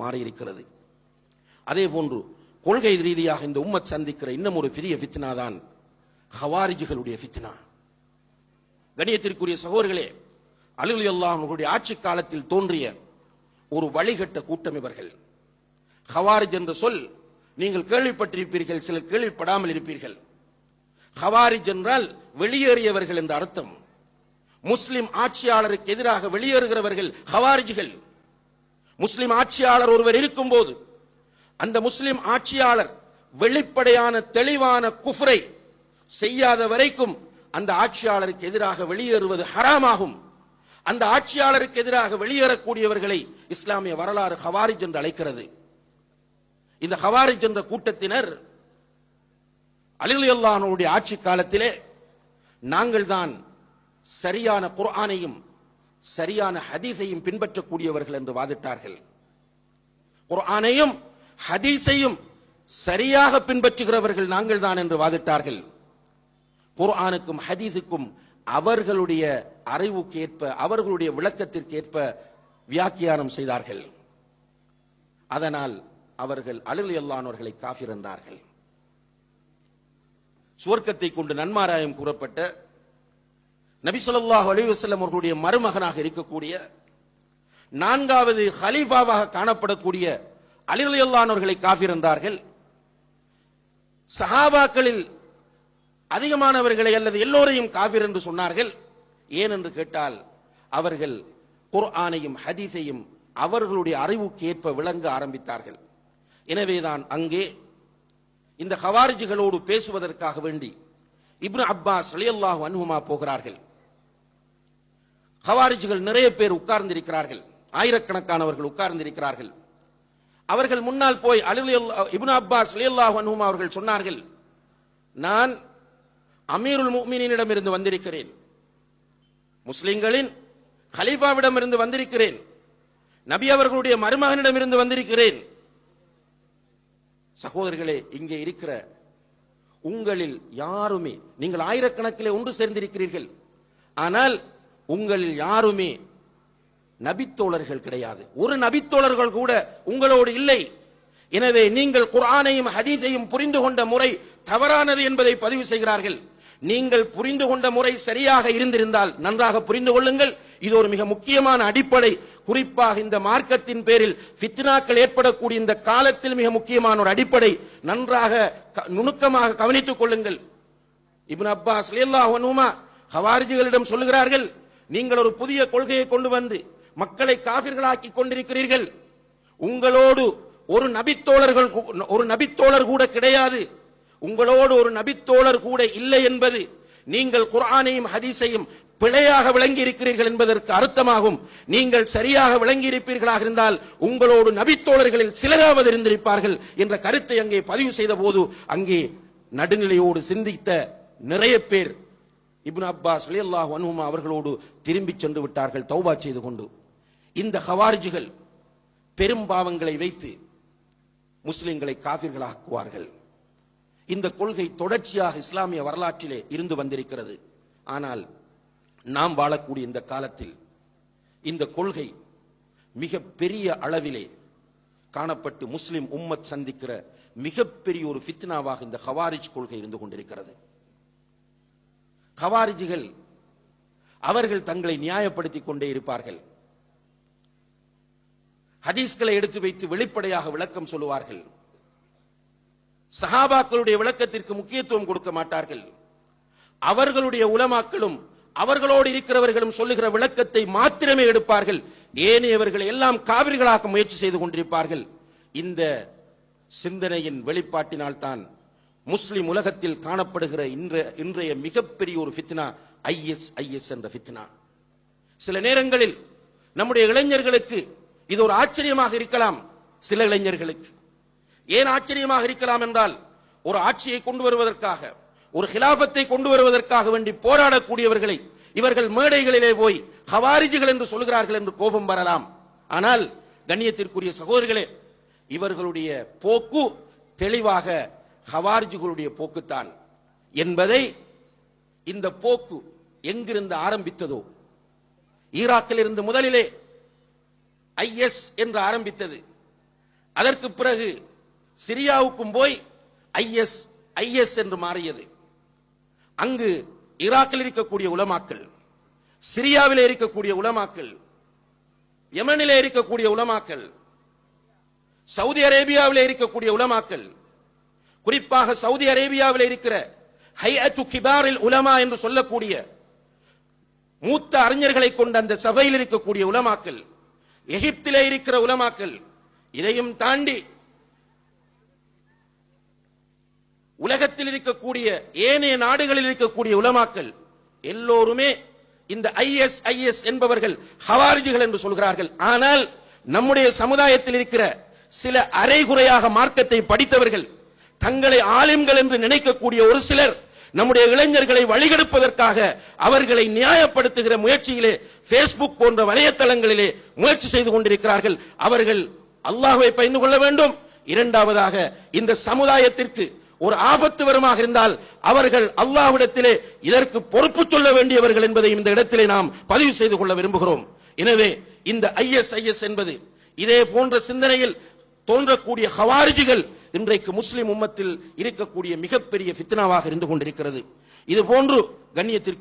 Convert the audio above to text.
மாறியிருக்கிறது. அதே போன்று கொள்கை ரீதியாக இந்த உம்மத் சந்திக்கிற இன்னும் ஒரு பெரிய ஃபித்னா தான் ஹவாரிஜுகளுடைய ஃபித்னா. கண்ணியத்திற்குரிய சகோதரர்களே, அலி ரலியல்லாஹு அன்ஹுடைய ஆட்சி காலத்தில் தோன்றிய ஒரு வழிகட்ட கூட்டம் இவர்கள். ஹவாரிஜ் என்ற சொல் நீங்கள் கேள்விப்பட்டிருப்பீர்கள், சிலர் கேள்விப்படாமல் இருப்பீர்கள். ஹவாரிஜ் என்றால் வெளியேறியவர்கள் என்ற அர்த்தம். முஸ்லிம் ஆட்சியாளருக்கு எதிராக வெளியேறுகிறவர்கள் ஹவாரிஜ்கள். முஸ்லிம் ஆட்சியாளர் ஒருவர் இருக்கும் போது அந்த முஸ்லிம் ஆட்சியாளர் வெளிப்படையான தெளிவான குஃப்ரை செய்யாத வரைக்கும் அந்த ஆட்சியாளருக்கு எதிராக வெளியேறுவது ஹராமாகும். அந்த ஆட்சியாளருக்கு எதிராக வெளியேறக்கூடியவர்களை இஸ்லாமிய வரலாறு ஹவாரிஜ் என்று அழைக்கிறது. இந்த ஹவாரிஜ் என்ற கூட்டத்தினர் அலி ரலியல்லாஹு அன்ஹுடைய ஆட்சி காலத்திலே நாங்கள் தான் சரியான குர்ஆனையும் சரியான ஹதீஸையும் பின்பற்றக்கூடியவர்கள் என்று வாதிட்டார்கள். குர்ஆனையும் ஹதீஸையும் சரியாக பின்பற்றுகிறவர்கள் நாங்கள் தான் என்று வாதிட்டார்கள். குர்ஆனுக்கும் ஹதீஸுக்கும் அவர்களுடைய அறிவுக்கு ஏற்ப, அவர்களுடைய விளக்கத்திற்கு ஏற்ப வியாக்கியானம் செய்தார்கள். அதனால் அவர்கள் அலி ரலியல்லாஹு அன்ஹுவை காஃபிர் என்றார்கள். சுவர்க்கத்தை கொண்டு நன்மாராயம் கூறப்பட்ட நபி ஸல்லல்லாஹு அலைஹி வஸல்லம் அவர்களுடைய மருமகனாக இருக்கக்கூடிய நான்காவது ஹலீஃபாவாக காணப்படக்கூடிய அலி ரலியல்லாஹு அன்ஹுவை காஃபிர் என்றார்கள். சஹாபாக்களில் அதிகமானவர்களை அல்லது எல்லோரையும் காஃபிர் என்று சொன்னார்கள். ஏன் என்று கேட்டால் அவர்கள் குர்ஆனையும் ஹதீஸையும் அவர்களுடைய அறிவுக்கு ஏற்ப விளங்க ஆரம்பித்தார்கள். எனவேதான் அங்கே இந்த ஹவாரிஜுகளோடு பேசுவதற்காக வேண்டி இப்னு அப்பாஸ் ரலியல்லாஹு அன்ஹுமா போகிறார்கள். ஹவாரிஜுகள் நிறைய பேர் உட்கார்ந்திருக்கிறார்கள், ஆயிரக்கணக்கானவர்கள் உட்கார்ந்திருக்கிறார்கள். அவர்கள் முன்னால் போய் இப்னு அப்பாஸ் ரலியல்லாஹு அன்ஹுமா அவர்கள் சொன்னார்கள், நான் அமீருல் முஃமினீனிடம் இருந்து வந்திருக்கிறேன், முஸ்லிம்களின் கலீஃபாவிடம் இருந்து வந்திருக்கிறேன், நபி அவர்களுடைய மருமகனிடம் இருந்து வந்திருக்கிறேன். சகோதரர்களே, இங்கே இருக்கிற உங்களில் யாருமே, நீங்கள் ஆயிரக்கணக்கிலே ஒன்று சேர்ந்திருக்கிறீர்கள், ஆனால் உங்களில் யாருமே நபித்தோழர்கள் கிடையாது. ஒரு நபித்தோழர்கள் கூட உங்களோடு இல்லை. எனவே நீங்கள் குர்ஆனையும் ஹதீஸையும் புரிந்து கொண்ட முறை தவறானது என்பதை பதிவு செய்கிறார்கள். நீங்கள் புரிந்து கொண்ட முறை சரியாக இருந்திருந்தால் நன்றாக புரிந்து கொள்ளுங்கள். இது ஒரு மிக முக்கியமான அடிப்படை. குறிப்பாக இந்த மார்க்கத்தின் பேரில் ஃபித்னாக்கள் ஏற்படக்கூடிய இந்த காலத்தில் மிக முக்கியமான ஒரு அடிப்படை. நன்றாக நுணுக்கமாக கவனித்துக் கொள்ளுங்கள். இப்னு அப்பாஸ் ரலியல்லாஹு அன்ஹுமா ஹவாரிஜிகளிடம் சொல்லுகிறார்கள், நீங்கள் ஒரு புதிய கொள்கையை கொண்டு வந்து மக்களை காபிர்களாக்கி கொண்டிருக்கிறீர்கள். உங்களோடு ஒரு நபித்தோழர் கூட கிடையாது, உங்களோடு ஒரு நபித்தோழர் கூட இல்லை என்பது நீங்கள் குர்ஆனையும் ஹதீஸையும் பிழையாக விளங்கி இருக்கிறீர்கள் என்பதற்கு அர்த்தமாகும். நீங்கள் சரியாக விளங்கி இருப்பீர்களாக இருந்தால் உங்களோடு நபித்தோழர்களில் சிலராவது இருந்திருப்பார்கள் என்ற கருத்தை அங்கே பதிவு செய்த போது அங்கே நடுநிலையோடு சிந்தித்த நிறைய பேர் இப்னு அப்பாஸ் ரலியல்லாஹு அன்ஹுமா அவர்களோடு திரும்பி சென்று விட்டார்கள் தௌபா செய்து கொண்டு. இந்த ஹவாரிஜுகள் பெரும் பாவங்களை வைத்து முஸ்லிம்களை காபிர்களாக்குவார்கள். இந்த கொள்கை தொடர்ச்சியாக இஸ்லாமிய வரலாற்றிலே இருந்து வந்திருக்கிறது. ஆனால் நாம் வாழக்கூடிய இந்த காலத்தில் இந்த கொள்கை மிக பெரிய அளவிலே காணப்பட்டு முஸ்லிம் உம்மத் சந்திக்கிற மிகப்பெரிய ஒரு ஃபித்னாவாக இந்த ஹவாரிஜ் கொள்கை இருந்து கொண்டிருக்கிறது. ஹவாரிஜிகள் அவர்கள் தங்களை நியாயப்படுத்திக் கொண்டே இருப்பார்கள். ஹதீஸ்களை எடுத்து வைத்து வெளிப்படையாக விளக்கம் சொல்லுவார்கள். சஹாபாக்களுடைய விளக்கத்திற்கு முக்கியத்துவம் கொடுக்க மாட்டார்கள். அவர்களுடைய உலமாக்களும் அவர்களோடு இருக்கிறவர்களும் சொல்லுகிற விளக்கத்தை மாத்திரமே எடுப்பார்கள். ஏனையவர்களை எல்லாம் காவிர்களாக்க முயற்சி செய்து கொண்டிருப்பார்கள். இந்த சிந்தனையின் வெளிப்பாட்டினால் தான் முஸ்லிம் உலகத்தில் காணப்படுகிற இன்றைய மிகப்பெரிய ஒரு ஃபித்னா ஐஎஸ் என்ற ஃபித்னா. சில நேரங்களில் நம்முடைய இளைஞர்களுக்கு இது ஒரு ஆச்சரியமாக இருக்கலாம். சில இளைஞர்களுக்கு ஏன் ஆச்சரியமாக இருக்கலாம் என்றால், ஒரு ஆட்சியை கொண்டு வருவதற்காக, ஒரு ஹிலாபத்தை கொண்டு வருவதற்காக வேண்டி போராடக்கூடியவர்களை இவர்கள் மேடைகளிலே போய் ஹவாரிஜிகள் என்று சொல்கிறார்கள் என்று கோபம் வரலாம். ஆனால் கண்ணியத்திற்குரிய சகோதரர்களே, இவர்களுடைய போக்கு தெளிவாக ஹவாரிஜிகளுடைய போக்குத்தான் என்பதை, இந்த போக்கு எங்கிருந்து ஆரம்பித்ததோ, ஈராக்கில் இருந்து முதலிலே ஐஎஸ் என்று ஆரம்பித்தது. அதற்கு பிறகு சிரியாவுக்கும் போய் ஐஎஸ் என்று மாறியது. அங்கு ஈராக்கில் இருக்கக்கூடிய உலமாக்கள், சிரியாவிலே இருக்கக்கூடிய உலமாக்கள், யமனிலே இருக்கக்கூடிய உலமாக்கள், சவுதி அரேபியாவிலே இருக்கக்கூடிய உலமாக்கள், குறிப்பாக சவுதி அரேபியாவில் இருக்கிற ஹைஅத்து கிபாரில் உலமா என்று சொல்லக்கூடிய மூத்த அறிஞர்களை கொண்ட அந்த சபையில் இருக்கக்கூடிய உலமாக்கள், எகிப்திலே இருக்கிற உலமாக்கள், இதையும் தாண்டி உலகத்தில் இருக்கக்கூடிய ஏனைய நாடுகளில் இருக்கக்கூடிய உலமாக்கள் எல்லோருமே இந்த ஐஎஸ் என்பவர்கள் ஹவாரிஜிகள் என்று சொல்கிறார்கள். ஆனால் நம்முடைய சமுதாயத்தில் இருக்கிற சில அரைகுறையாக மார்க்கத்தை படித்தவர்கள், தங்களை ஆலிம்கள் என்று நினைக்கக்கூடிய ஒரு சிலர் நம்முடைய இளைஞர்களை வழிகெடுப்பதற்காக அவர்களை நியாயப்படுத்துகிற முயற்சியிலே பேஸ்புக் போன்ற வலைத்தளங்களிலே முயற்சி செய்து கொண்டிருக்கிறார்கள். அவர்கள் அல்லாஹ்வை பயந்து கொள்ள வேண்டும். இரண்டாவதாக, இந்த சமுதாயத்திற்கு ஒரு ஆபத்து வருமாக இருந்தால் அவர்கள் அல்லாஹ்விடத்திலே இதற்கு பொறுப்பு சொல்ல வேண்டியவர்கள் என்பதை இந்த இடத்திலே நாம் பதிவு செய்து கொள்ள விரும்புகிறோம். எனவே இந்த ஐஎஸ் என்பது இதே போன்ற சிந்தனையில் தோன்றக்கூடிய ஹவாரிஜிகள் இன்றைக்கு முஸ்லிம் உம்மத்தில் இருக்கக்கூடிய மிகப்பெரிய ஃபித்னாவாக இருந்து கொண்டிருக்கிறது. இது போன்று கண்ணியத்திற்கு